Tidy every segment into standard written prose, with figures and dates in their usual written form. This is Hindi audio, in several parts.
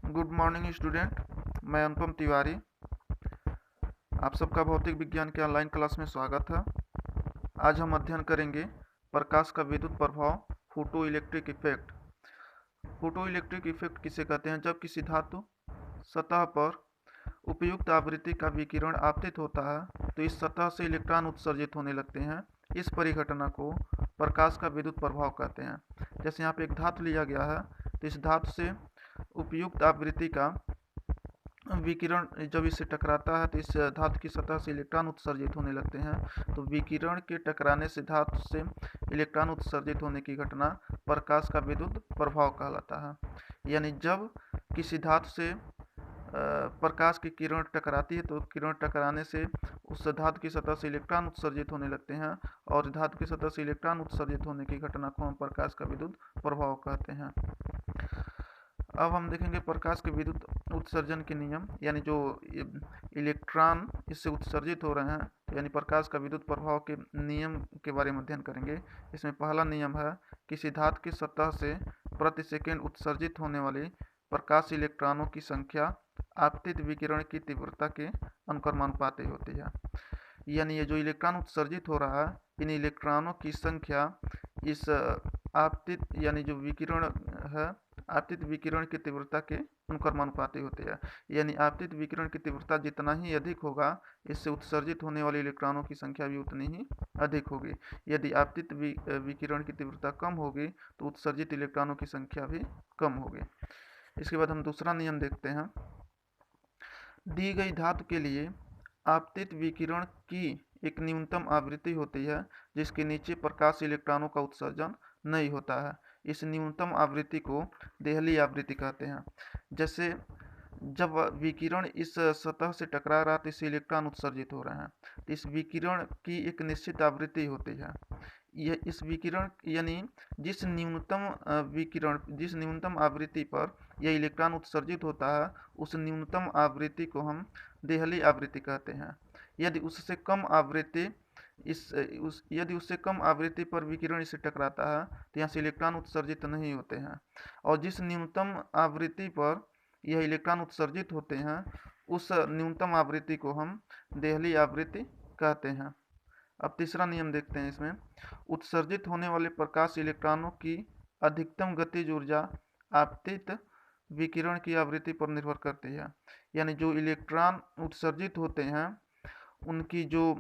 Good morning student. मैं अनुपम तिवारी। आप सबका भौतिक विज्ञान के ऑनलाइन क्लास में स्वागत है। आज हम अध्ययन करेंगे प्रकाश का विद्युत प्रभाव, photo electric effect. Photo electric effect किसे कहते हैं? जब किसी धातु सतह पर उपयुक्त आवृत्ति का विकिरण आपतित होता है तो इस सतह से इलेक्ट्रॉन उत्सर्जित होने लगते हैं। इस परिघटना को प्रकाश का विद्युत प्रभाव कहते हैं। जैसे यहाँ पे एक धातु लिया गया है तो इस धातु से उपयुक्त आवृत्ति का विकिरण जब इससे टकराता है तो इस धातु की सतह से इलेक्ट्रॉन उत्सर्जित होने लगते हैं। तो विकिरण के टकराने से धातु से इलेक्ट्रॉन उत्सर्जित होने की घटना प्रकाश का विद्युत प्रभाव कहलाता है। यानी जब किसी धातु से प्रकाश की किरण टकराती है तो किरण टकराने से उस धातु की सतह से इलेक्ट्रॉन उत्सर्जित होने लगते हैं और धातु की सतह से इलेक्ट्रॉन उत्सर्जित होने की घटना को हम प्रकाश का विद्युत प्रभाव कहते हैं। अब हम देखेंगे प्रकाश के विद्युत उत्सर्जन के नियम, यानी जो इलेक्ट्रॉन इससे उत्सर्जित हो रहे हैं, यानी प्रकाश का विद्युत प्रभाव के नियम के बारे में अध्ययन करेंगे। इसमें पहला नियम है, किसी धातु की सतह से प्रति सेकेंड उत्सर्जित होने वाले प्रकाश इलेक्ट्रॉनों की संख्या आपतित विकिरण की तीव्रता के अनुक्रमानुपाती होती है। यानी ये जो इलेक्ट्रॉन उत्सर्जित हो रहा है, इन इलेक्ट्रॉनों की संख्या इस आपतित यानी जो विकिरण है, आपतित विकिरण की तीव्रता के अनुक्रमानुपाती होती है। यानी आपतित विकिरण की तीव्रता जितना ही अधिक होगा, इससे उत्सर्जित होने वाले इलेक्ट्रॉनों की संख्या भी उतनी ही अधिक होगी। यदि आपतित विकिरण की तीव्रता कम होगी तो उत्सर्जित इलेक्ट्रॉनों की संख्या भी कम होगी। इसके बाद हम दूसरा नियम देखते हैं। दी गई धातु के लिए आपतित विकिरण की एक न्यूनतम आवृत्ति होती है जिसके नीचे प्रकाश इलेक्ट्रॉनों का उत्सर्जन नहीं होता है। इस न्यूनतम आवृत्ति को देहली आवृत्ति कहते हैं। जैसे जब विकिरण इस सतह से टकरा रहा तो इससे इलेक्ट्रॉन उत्सर्जित हो रहे हैं, तो इस विकिरण की एक निश्चित आवृत्ति होती है। यह इस विकिरण यानी जिस न्यूनतम आवृत्ति पर यह इलेक्ट्रॉन उत्सर्जित होता है, उस न्यूनतम आवृत्ति को हम देहली आवृत्ति कहते हैं। यदि उससे कम आवृत्ति पर विकिरण इससे टकराता है तो यहाँ से इलेक्ट्रॉन उत्सर्जित नहीं होते हैं, और जिस न्यूनतम आवृत्ति पर यह इलेक्ट्रॉन उत्सर्जित होते हैं उस न्यूनतम आवृत्ति को हम देहली आवृत्ति कहते हैं। अब तीसरा नियम देखते हैं। इसमें उत्सर्जित होने वाले प्रकाश इलेक्ट्रॉनों की अधिकतम गतिज ऊर्जा आपतित विकिरण की आवृत्ति पर निर्भर करती है। यानी जो इलेक्ट्रॉन उत्सर्जित होते हैं उनकी जो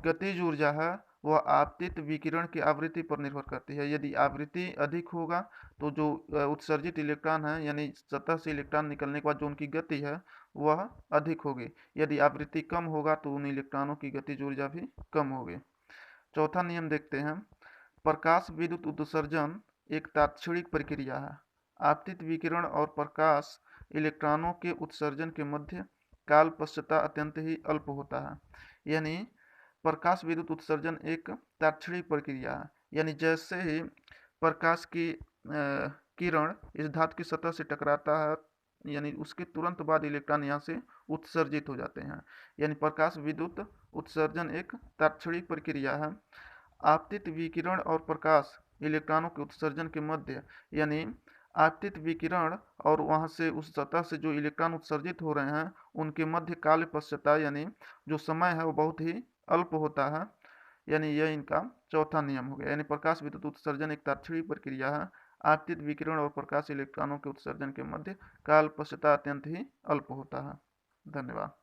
गतिज ऊर्जा है वह आपतित विकिरण की आवृत्ति पर निर्भर करती है। यदि आवृत्ति अधिक होगा तो जो उत्सर्जित इलेक्ट्रॉन है, यानी सतह से इलेक्ट्रॉन निकलने के बाद जो उनकी गति है वह अधिक होगी। यदि आवृत्ति कम होगा तो उन इलेक्ट्रॉनों की गतिज ऊर्जा भी कम होगी। चौथा नियम देखते हैं। प्रकाश विद्युत उत्सर्जन एक तात्क्षणिक प्रक्रिया है। आपतित विकिरण और प्रकाश इलेक्ट्रॉनों के उत्सर्जन के मध्य काल पश्चात अत्यंत ही अल्प होता है। यानी प्रकाश विद्युत उत्सर्जन एक तात्क्षणिक प्रक्रिया है। यानी जैसे ही प्रकाश की किरण इस धातु की सतह से टकराता है, यानी उसके तुरंत बाद इलेक्ट्रॉन यहाँ से उत्सर्जित हो जाते हैं। यानी प्रकाश विद्युत उत्सर्जन एक तात्क्षणिक प्रक्रिया है। आपतित विकिरण और प्रकाश इलेक्ट्रॉनों के उत्सर्जन के मध्य, यानी आपतित विकिरण और वहाँ से उस सतह से जो इलेक्ट्रॉन उत्सर्जित हो रहे हैं उनके मध्य काल पश्चात, यानी जो समय है वो बहुत ही अल्प होता है। यानी यह इनका चौथा नियम हो गया। यानी प्रकाश विद्युत उत्सर्जन एक तात्क्षणिक प्रक्रिया है। आपतित विकिरण और प्रकाश इलेक्ट्रॉनों के उत्सर्जन के मध्य काल पश्चात अत्यंत ही अल्प होता है। धन्यवाद।